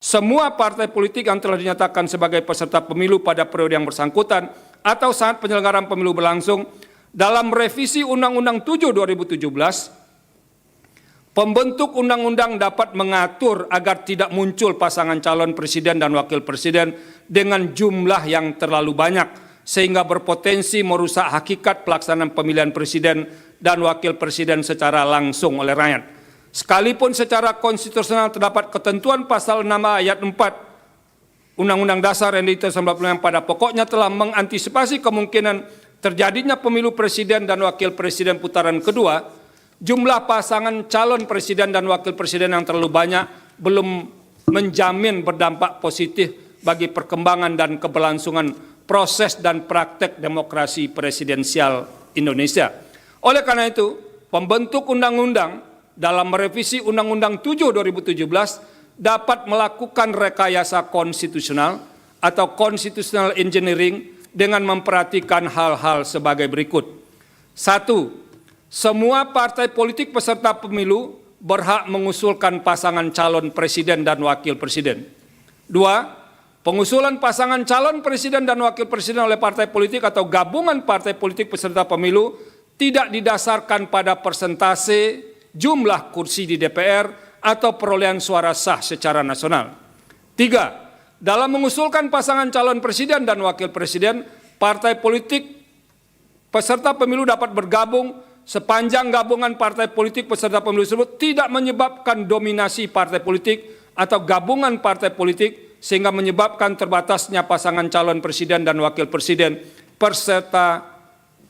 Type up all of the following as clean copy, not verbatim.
semua partai politik yang telah dinyatakan sebagai peserta pemilu pada periode yang bersangkutan atau saat penyelenggaraan pemilu berlangsung dalam revisi Undang-Undang 7 2017, pembentuk undang-undang dapat mengatur agar tidak muncul pasangan calon presiden dan wakil presiden dengan jumlah yang terlalu banyak sehingga berpotensi merusak hakikat pelaksanaan pemilihan presiden dan wakil presiden secara langsung oleh rakyat. Sekalipun secara konstitusional terdapat ketentuan pasal 6 ayat 4 Undang-Undang Dasar RI tahun 1945 yang pada pokoknya telah mengantisipasi kemungkinan terjadinya pemilu presiden dan wakil presiden putaran kedua, jumlah pasangan calon presiden dan wakil presiden yang terlalu banyak belum menjamin berdampak positif bagi perkembangan dan keberlangsungan proses dan praktek demokrasi presidensial Indonesia. Oleh karena itu, pembentuk undang-undang dalam merevisi Undang-Undang 7 2017 dapat melakukan rekayasa konstitusional atau constitutional engineering dengan memperhatikan hal-hal sebagai berikut. 1. Semua partai politik peserta pemilu berhak mengusulkan pasangan calon presiden dan wakil presiden. 2. Pengusulan pasangan calon presiden dan wakil presiden oleh partai politik atau gabungan partai politik peserta pemilu tidak didasarkan pada persentase jumlah kursi di DPR atau perolehan suara sah secara nasional. 3. Dalam mengusulkan pasangan calon presiden dan wakil presiden, partai politik peserta pemilu dapat bergabung sepanjang gabungan partai politik peserta pemilu tersebut tidak menyebabkan dominasi partai politik atau gabungan partai politik sehingga menyebabkan terbatasnya pasangan calon presiden dan wakil presiden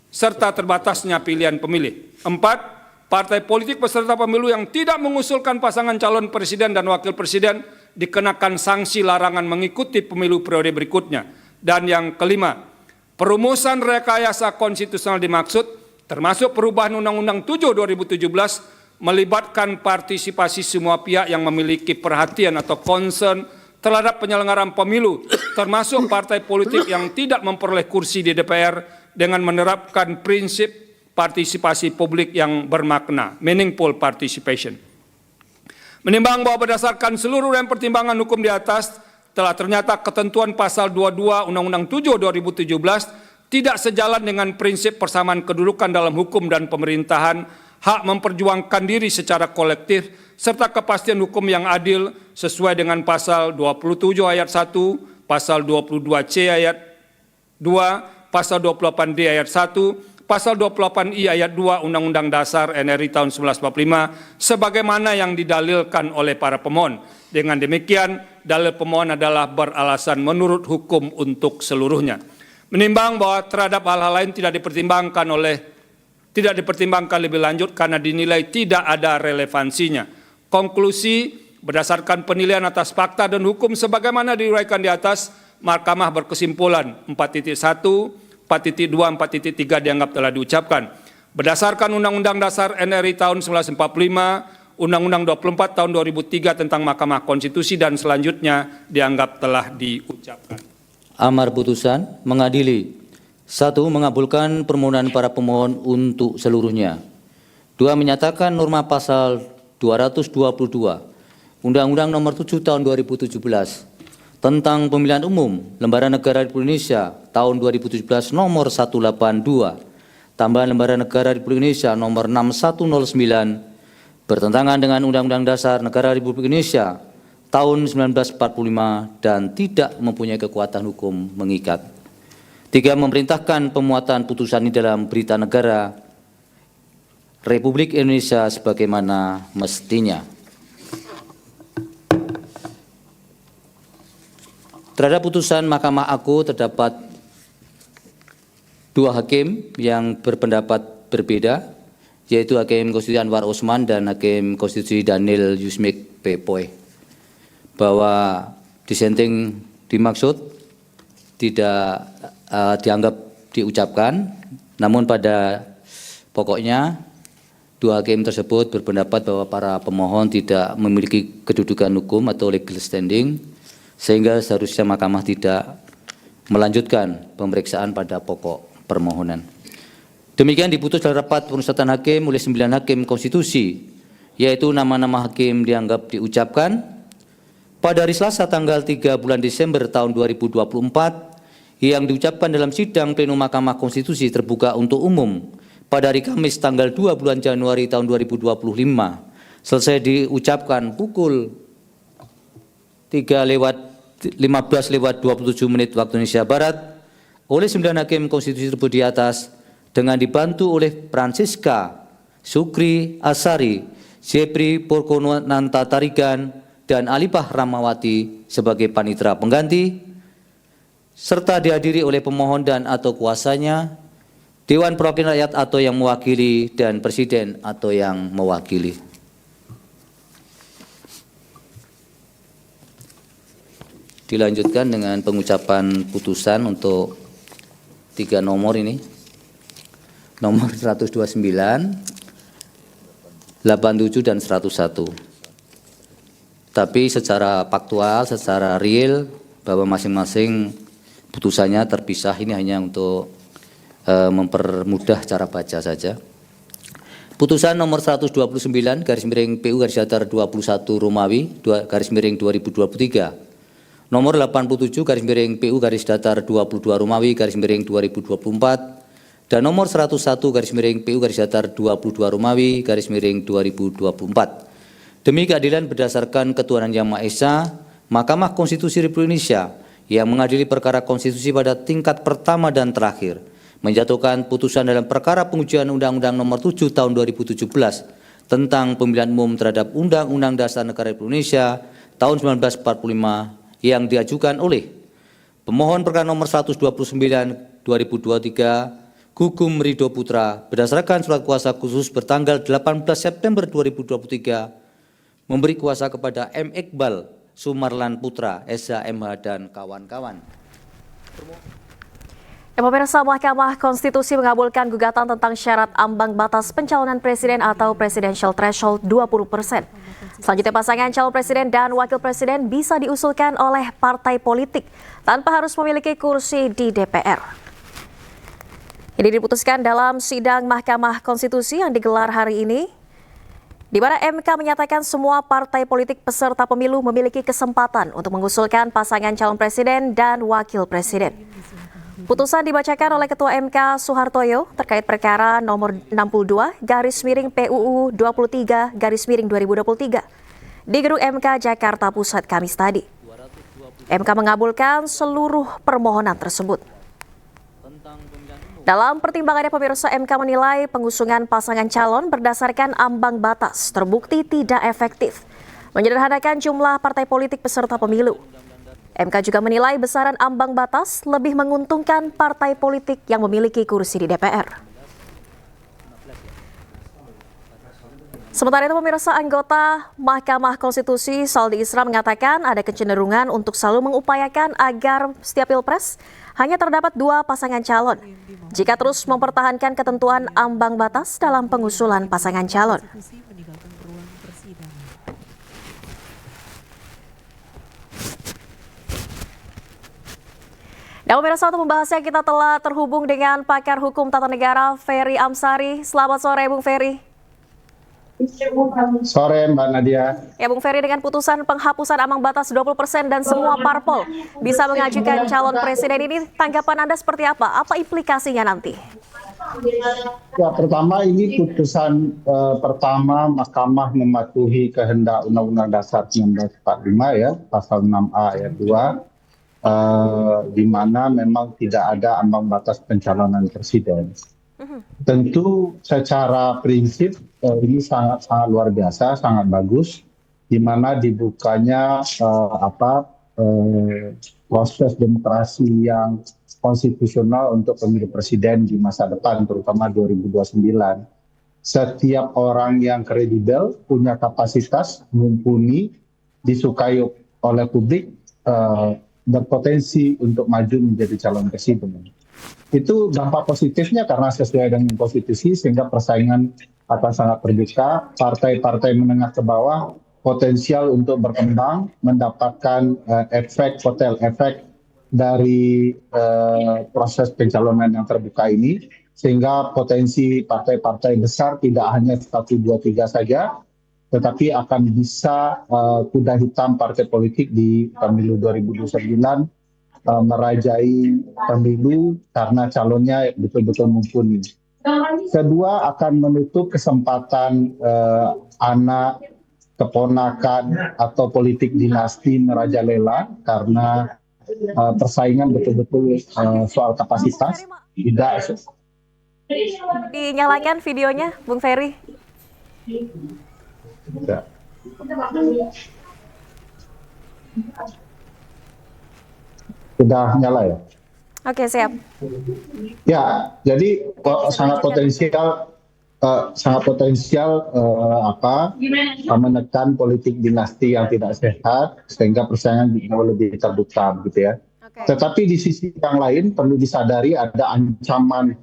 serta terbatasnya pilihan pemilih. 4. Partai politik peserta pemilu yang tidak mengusulkan pasangan calon presiden dan wakil presiden dikenakan sanksi larangan mengikuti pemilu periode berikutnya. Dan yang kelima, perumusan rekayasa konstitusional dimaksud termasuk perubahan Undang-Undang 7 2017 melibatkan partisipasi semua pihak yang memiliki perhatian atau concern terhadap penyelenggaraan pemilu, termasuk partai politik yang tidak memperoleh kursi di DPR dengan menerapkan prinsip partisipasi publik yang bermakna, meaningful participation. Menimbang bahwa berdasarkan seluruh dan pertimbangan hukum di atas, telah ternyata ketentuan pasal 22 Undang-Undang 7 2017 tidak sejalan dengan prinsip persamaan kedudukan dalam hukum dan pemerintahan, hak memperjuangkan diri secara kolektif, serta kepastian hukum yang adil sesuai dengan pasal 27 ayat 1, pasal 22C ayat 2, pasal 28D ayat 1, pasal 28I ayat 2 Undang-Undang Dasar NRI tahun 1945 sebagaimana yang didalilkan oleh para pemohon. Dengan demikian, dalil pemohon adalah beralasan menurut hukum untuk seluruhnya. Menimbang bahwa terhadap hal-hal lain tidak dipertimbangkan lebih lanjut karena dinilai tidak ada relevansinya. Konklusi, berdasarkan penilaian atas fakta dan hukum sebagaimana diuraikan di atas, Mahkamah berkesimpulan 4.1, 4.2, 4.3 dianggap telah diucapkan. Berdasarkan Undang-Undang Dasar NRI tahun 1945, Undang-Undang 24 tahun 2003 tentang Mahkamah Konstitusi dan selanjutnya dianggap telah diucapkan. Amar putusan mengadili. 1. Mengabulkan permohonan para pemohon untuk seluruhnya. 2. Menyatakan norma pasal 222 Undang-Undang Nomor 7 Tahun 2017 tentang Pemilihan Umum Lembaran Negara Republik Indonesia tahun 2017 nomor 182 tambahan Lembaran Negara Republik Indonesia nomor 6109 bertentangan dengan Undang-Undang Dasar Negara Republik Indonesia tahun 1945 dan tidak mempunyai kekuatan hukum mengikat. 3. Memerintahkan pemuatan putusan ini dalam Berita Negara Republik Indonesia sebagaimana mestinya. Terhadap putusan Mahkamah Agung terdapat 2 hakim yang berpendapat berbeda, yaitu Hakim Konstitusi Anwar Osman dan Hakim Konstitusi Daniel Yusmik Pepoe, bahwa dissenting dimaksud tidak dianggap diucapkan, namun pada pokoknya 2 hakim tersebut berpendapat bahwa para pemohon tidak memiliki kedudukan hukum atau legal standing, sehingga seharusnya Mahkamah tidak melanjutkan pemeriksaan pada pokok permohonan. Demikian diputus dalam rapat permusyawaratan hakim oleh 9 hakim konstitusi, yaitu nama-nama hakim dianggap diucapkan, pada hari Selasa tanggal 3 bulan Desember tahun 2024 yang diucapkan dalam sidang pleno Mahkamah Konstitusi terbuka untuk umum pada hari Kamis tanggal 2 bulan Januari tahun 2025 selesai diucapkan pukul 3:15:27 waktu Indonesia Barat oleh 9 hakim konstitusi tersebut di atas dengan dibantu oleh Francisca Sukri Asari, Jepri Porkonanta Tarigan, dan Alipah Ramawati sebagai panitera pengganti, serta dihadiri oleh pemohon dan atau kuasanya, Dewan Perwakilan Rakyat atau yang mewakili, dan Presiden atau yang mewakili. Dilanjutkan dengan pengucapan putusan untuk 3 nomor ini. Nomor 129, 87, dan 101. Tapi secara faktual, secara real, bahwa masing-masing putusannya terpisah, ini hanya untuk mempermudah cara baca saja. Putusan nomor 129 garis miring PU garis datar 21 Romawi garis miring 2023. Nomor 87 garis miring PU garis datar 22 Romawi garis miring 2024. Dan nomor 101 garis miring PU garis datar 22 Romawi garis miring 2024. Demi keadilan berdasarkan ketuhanan Yang Maha Esa, Mahkamah Konstitusi Republik Indonesia yang mengadili perkara konstitusi pada tingkat pertama dan terakhir menjatuhkan putusan dalam perkara pengujian Undang-Undang Nomor 7 Tahun 2017 tentang Pemilihan Umum terhadap Undang-Undang Dasar Negara Republik Indonesia tahun 1945 yang diajukan oleh pemohon perkara nomor 129 2023 Gugum Ridho Putra berdasarkan surat kuasa khusus bertanggal 18 September 2023 memberi kuasa kepada M. Iqbal Sumarlan Putra, SH, MH, dan kawan-kawan. Pemirsa, Mahkamah Konstitusi mengabulkan gugatan tentang syarat ambang batas pencalonan presiden atau presidential threshold 20%. Selanjutnya pasangan calon presiden dan wakil presiden bisa diusulkan oleh partai politik tanpa harus memiliki kursi di DPR. Ini diputuskan dalam sidang Mahkamah Konstitusi yang digelar hari ini, di mana MK menyatakan semua partai politik peserta pemilu memiliki kesempatan untuk mengusulkan pasangan calon presiden dan wakil presiden. Putusan dibacakan oleh Ketua MK Soehartoyo terkait perkara nomor 62 garis miring PUU 23 garis miring 2023 di Gedung MK Jakarta Pusat Kamis tadi. MK mengabulkan seluruh permohonan tersebut. Dalam pertimbangannya, pemirsa, MK menilai pengusungan pasangan calon berdasarkan ambang batas terbukti tidak efektif, menyederhanakan jumlah partai politik peserta pemilu. MK juga menilai besaran ambang batas lebih menguntungkan partai politik yang memiliki kursi di DPR. Sementara itu, pemirsa, anggota Mahkamah Konstitusi Saldi Isra mengatakan ada kecenderungan untuk selalu mengupayakan agar setiap pilpres hanya terdapat 2 pasangan calon jika terus mempertahankan ketentuan ambang batas dalam pengusulan pasangan calon. Dan pemirsa, untuk membahasnya kita telah terhubung dengan pakar hukum tata negara Ferry Amsari. Selamat sore, Bung Ferry. Sore Mbak Nadia. Ya, Bung Ferry, dengan putusan penghapusan ambang batas 20% dan semua parpol bisa mengajukan calon presiden ini, tanggapan Anda seperti apa? Apa implikasinya nanti? Ya, pertama ini putusan pertama Mahkamah mematuhi kehendak Undang-Undang Dasar 1945 ya, pasal 6A ayat 2, di mana memang tidak ada ambang batas pencalonan presiden. Tentu secara prinsip ini sangat luar biasa, sangat bagus, di mana dibukanya proses demokrasi yang konstitusional untuk pemilu presiden di masa depan, terutama 2029. Setiap orang yang kredibel, punya kapasitas, mumpuni, disukai oleh publik, berpotensi untuk maju menjadi calon presiden. Itu dampak positifnya karena sesuai dengan konstitusi, sehingga persaingan akan sangat terbuka. Partai-partai menengah ke bawah potensial untuk berkembang, mendapatkan kotel efek dari proses pencalonan yang terbuka ini, sehingga potensi partai-partai besar tidak hanya 1, 2, 3 saja, tetapi akan bisa kuda hitam partai politik di pemilu 2029 merajai pemilu karena calonnya betul-betul mumpuni. Kedua, akan menutup kesempatan anak, keponakan atau politik dinasti merajalela karena persaingan betul-betul soal kapasitas. Tidak. Dinyalakan videonya, Bung Ferry. Ya. Sudah nyala ya? Oke, siap. Ya, jadi sangat potensial menekan politik dinasti yang tidak sehat sehingga persaingan jauh lebih terbuka gitu ya. Oke. Tetapi di sisi yang lain perlu disadari ada ancaman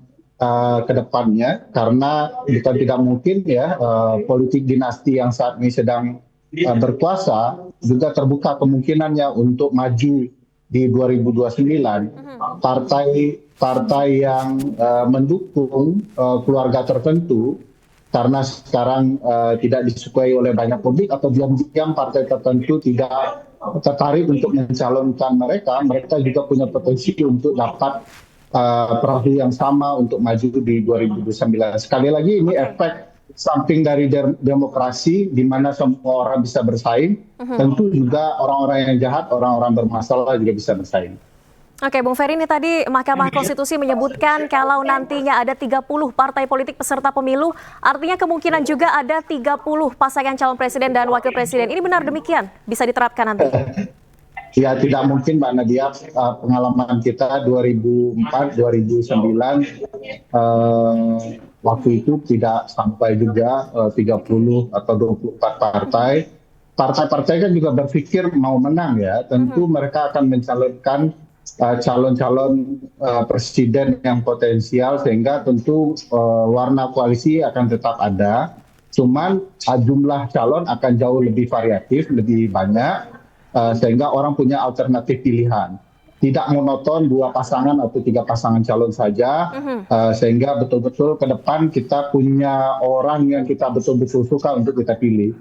ke depannya karena bukan tidak mungkin ya politik dinasti yang saat ini sedang berkuasa juga terbuka kemungkinannya untuk maju di 2029. Partai yang mendukung keluarga tertentu karena sekarang tidak disukai oleh banyak publik atau diam-diam partai tertentu tidak tertarik untuk mencalonkan mereka juga punya potensi untuk dapat perahu yang sama untuk maju di 2029. Sekali lagi ini efek samping dari demokrasi di mana semua orang bisa bersaing, tentu juga orang-orang yang jahat, orang-orang bermasalah juga bisa bersaing. Oke, Bung Ferry, ini tadi Mahkamah Konstitusi menyebutkan kalau nantinya ada 30 partai politik peserta pemilu, artinya kemungkinan juga ada 30 pasangan calon presiden dan wakil presiden. Ini benar demikian? Bisa diterapkan nanti? Ya, tidak mungkin Mbak Nadia, pengalaman kita 2004, 2009, waktu itu tidak sampai juga 30 atau 24 partai. Partai-partai kan juga berpikir mau menang ya, tentu mereka akan mencalonkan calon-calon presiden yang potensial sehingga tentu warna koalisi akan tetap ada. Cuman jumlah calon akan jauh lebih variatif, lebih banyak sehingga orang punya alternatif pilihan. Tidak monoton 2 pasangan atau 3 pasangan calon saja sehingga betul-betul ke depan kita punya orang yang kita betul-betul suka untuk kita pilih.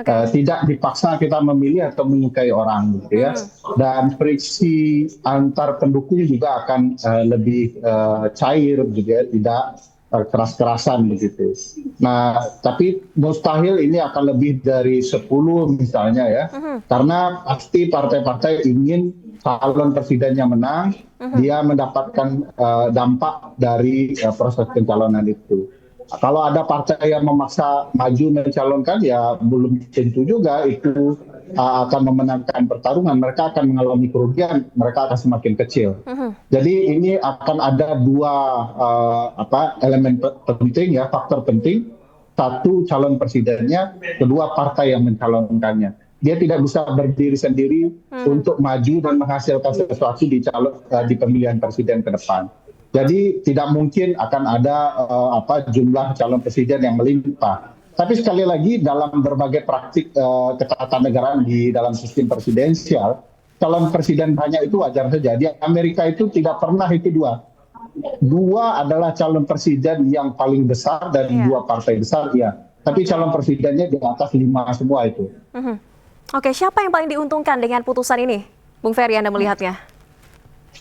Tidak dipaksa kita memilih atau menyukai orang gitu ya. Dan friksi antar pendukung juga akan lebih cair gitu ya, tidak keras-kerasan begitu. Nah, tapi mustahil ini akan lebih dari 10 misalnya ya. Karena pasti partai-partai ingin calon presidennya menang, dia mendapatkan dampak dari proses pencalonan itu. Kalau ada partai yang memaksa maju mencalonkan, ya belum tentu juga itu akan memenangkan pertarungan. Mereka akan mengalami kerugian, mereka akan semakin kecil. Jadi ini akan ada 2 elemen penting ya, faktor penting. 1 calon presidennya, 2 partai yang mencalonkannya. Dia tidak bisa berdiri sendiri untuk maju dan menghasilkan sesuatu di pemilihan presiden ke depan. Jadi tidak mungkin akan ada jumlah calon presiden yang melimpah. Tapi sekali lagi dalam berbagai praktik ketatanegaraan di dalam sistem presidensial, calon presiden banyak itu wajar saja. Di Amerika itu tidak pernah itu 2. 2 adalah calon presiden yang paling besar dan 2 partai besar, ya. Tapi calon presidennya di atas 5 semua itu. Oke, siapa yang paling diuntungkan dengan putusan ini, Bung Ferry, Anda melihatnya?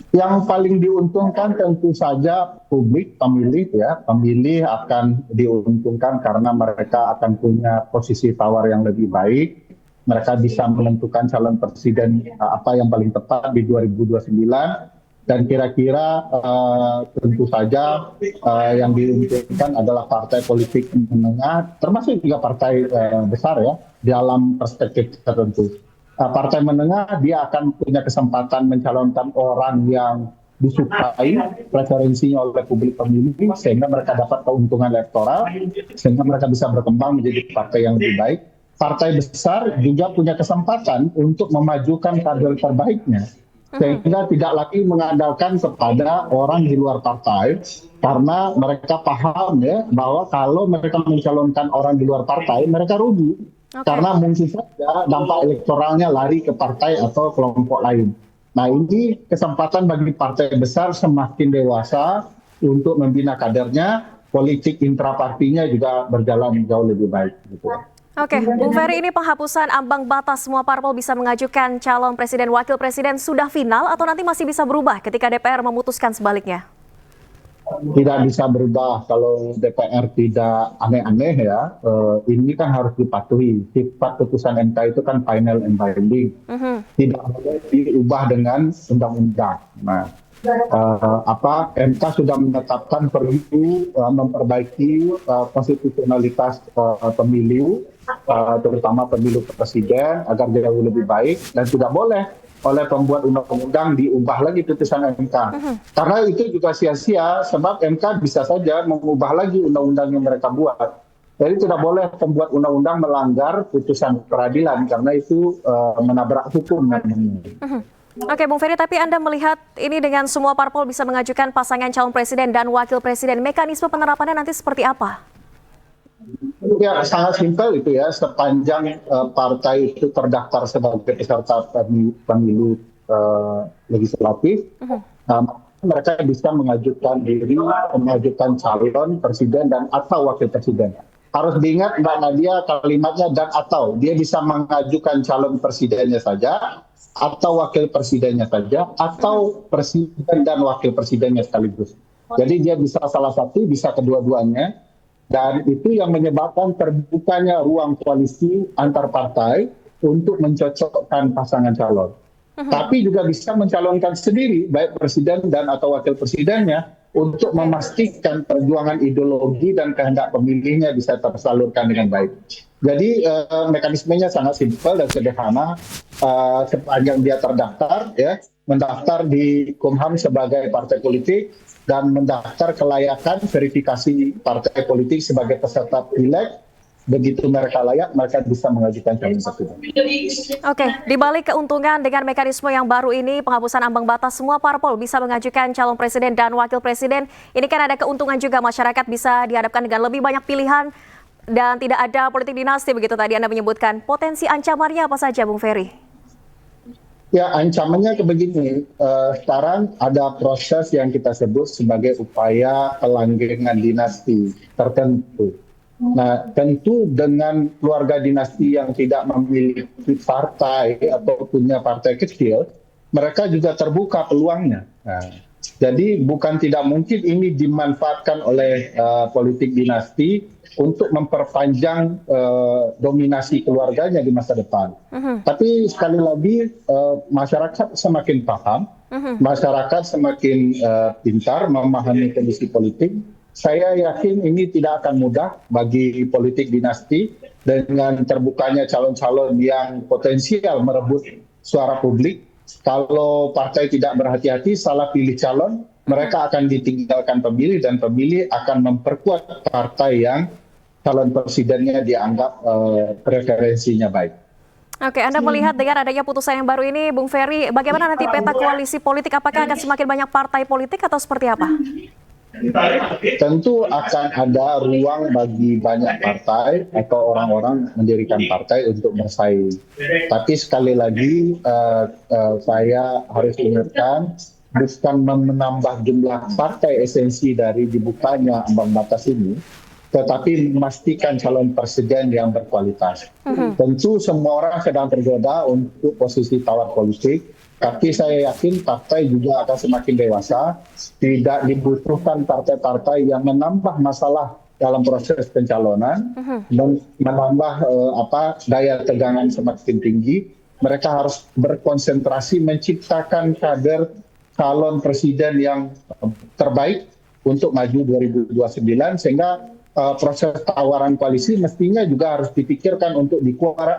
Yang paling diuntungkan tentu saja publik, pemilih ya. Pemilih akan diuntungkan karena mereka akan punya posisi tawar yang lebih baik. Mereka bisa menentukan calon presiden apa yang paling tepat di 2029. Dan kira-kira tentu saja yang diuntungkan adalah partai politik menengah, termasuk juga partai besar ya, dalam perspektif tertentu. Partai menengah dia akan punya kesempatan mencalonkan orang yang disukai preferensinya oleh publik pemilih sehingga mereka dapat keuntungan elektoral sehingga mereka bisa berkembang menjadi partai yang lebih baik. Partai besar juga punya kesempatan untuk memajukan kader terbaiknya sehingga tidak lagi mengandalkan kepada orang di luar partai karena mereka paham ya bahwa kalau mereka mencalonkan orang di luar partai mereka rugi. Karena mungkin saja dampak elektoralnya lari ke partai atau kelompok lain. Nah, ini kesempatan bagi partai besar semakin dewasa untuk membina kadernya, politik intrapartinya juga berjalan jauh lebih baik. Gitu. Oke, Bung Ferry, ini penghapusan ambang batas semua parpol bisa mengajukan calon presiden wakil presiden sudah final atau nanti masih bisa berubah ketika DPR memutuskan sebaliknya? Tidak bisa berubah kalau DPR tidak aneh-aneh ya. Ini kan harus dipatuhi. Sifat putusan MK itu kan final and binding. Tidak boleh diubah dengan undang-undang. Nah, MK sudah menetapkan perlu memperbaiki konstitusionalitas pemilu, terutama pemilu presiden agar jauh lebih baik, dan tidak boleh oleh pembuat undang-undang diubah lagi putusan MK. Karena itu juga sia-sia, sebab MK bisa saja mengubah lagi undang-undang yang mereka buat. Jadi tidak boleh pembuat undang-undang melanggar putusan peradilan, karena itu menabrak hukum. Oke, Bung Ferry, tapi Anda melihat ini dengan semua parpol bisa mengajukan pasangan calon presiden dan wakil presiden, mekanisme penerapannya nanti seperti apa? Ya, sangat simpel itu ya, sepanjang partai itu terdaftar sebagai peserta pemilu legislatif, mereka bisa mengajukan diri, mengajukan calon presiden dan atau wakil presiden. Harus diingat Mbak Nadia kalimatnya dan atau, dia bisa mengajukan calon presidennya saja, atau wakil presidennya saja, atau presiden dan wakil presidennya sekaligus. Jadi dia bisa salah satu, bisa kedua-duanya. Dan itu yang menyebabkan terbukanya ruang koalisi antar partai untuk mencocokkan pasangan calon. Tapi juga bisa mencalonkan sendiri, baik presiden dan atau wakil presidennya, untuk memastikan perjuangan ideologi dan kehendak pemilihnya bisa tersalurkan dengan baik. Jadi mekanismenya sangat simpel dan sederhana. Sepanjang dia terdaftar, ya, mendaftar di Kumham sebagai partai politik, dan mendaftar kelayakan verifikasi partai politik sebagai peserta pileg, begitu mereka layak, mereka bisa mengajukan calon presiden. Oke, di balik keuntungan dengan mekanisme yang baru ini, penghapusan ambang batas semua parpol bisa mengajukan calon presiden dan wakil presiden. Ini kan ada keuntungan juga, masyarakat bisa dihadapkan dengan lebih banyak pilihan dan tidak ada politik dinasti, begitu tadi Anda menyebutkan. Potensi ancamannya apa saja, Bung Ferry? Ya, ancamannya begini, sekarang ada proses yang kita sebut sebagai upaya pelanggengan dinasti tertentu. Nah, tentu dengan keluarga dinasti yang tidak memiliki partai atau punya partai kecil, mereka juga terbuka peluangnya. Nah, jadi bukan tidak mungkin ini dimanfaatkan oleh politik dinasti untuk memperpanjang dominasi keluarganya di masa depan. Tapi sekali lagi masyarakat semakin paham, masyarakat semakin pintar memahami kondisi politik. Saya yakin ini tidak akan mudah bagi politik dinasti dengan terbukanya calon-calon yang potensial merebut suara publik. Kalau partai tidak berhati-hati salah pilih calon, mereka akan ditinggalkan pemilih dan pemilih akan memperkuat partai yang calon presidennya dianggap preferensinya baik. Oke, Anda melihat dengan adanya putusan yang baru ini, Bung Ferry, bagaimana nanti peta koalisi politik? Apakah akan semakin banyak partai politik atau seperti apa? Tentu akan ada ruang bagi banyak partai atau orang-orang mendirikan partai untuk bersaing. Tapi sekali lagi saya harus ingatkan, bukan menambah jumlah partai esensi dari dibukanya ambang batas ini, tetapi memastikan calon presiden yang berkualitas. Tentu semua orang sedang tergoda untuk posisi tawar politik, tapi saya yakin partai juga akan semakin dewasa, tidak dibutuhkan partai-partai yang menambah masalah dalam proses pencalonan, dan menambah daya tegangan semakin tinggi. Mereka harus berkonsentrasi menciptakan kader calon presiden yang terbaik untuk maju 2029, sehingga proses tawaran koalisi mestinya juga harus dipikirkan untuk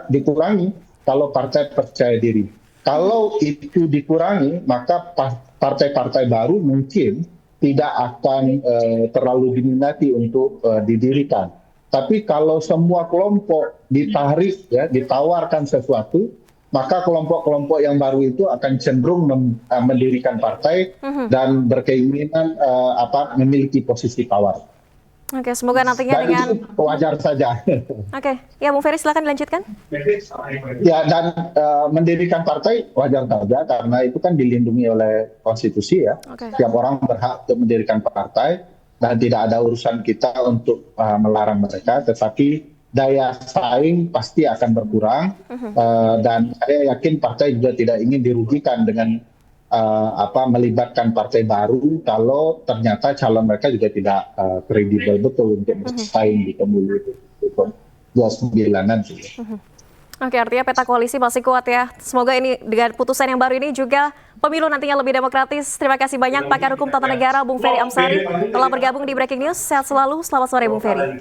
dikurangi kalau partai percaya diri. Kalau itu dikurangi, maka partai-partai baru mungkin tidak akan terlalu diminati untuk didirikan. Tapi kalau semua kelompok ditarik, ya, ditawarkan sesuatu, maka kelompok-kelompok yang baru itu akan cenderung mendirikan partai dan berkeinginan memiliki posisi tawar. Oke, semoga nantinya dan dengan itu wajar saja. Oke, ya Bung Ferry silakan dilanjutkan. Ya, dan mendirikan partai wajar saja karena itu kan dilindungi oleh konstitusi, ya. Setiap orang berhak untuk mendirikan partai dan tidak ada urusan kita untuk melarang mereka, tetapi daya saing pasti akan berkurang, dan saya yakin partai juga tidak ingin dirugikan dengan melibatkan partai baru kalau ternyata calon mereka juga tidak kredibel betul untuk bersaing di pemilu 29 nanti. Oke, artinya peta koalisi masih kuat ya. Semoga ini dengan putusan yang baru ini juga pemilu nantinya lebih demokratis. Terima kasih banyak pakar hukum tata negara Bung Ferry Amsari telah bergabung di Breaking News. Sehat selalu, selamat sore Bung Ferry.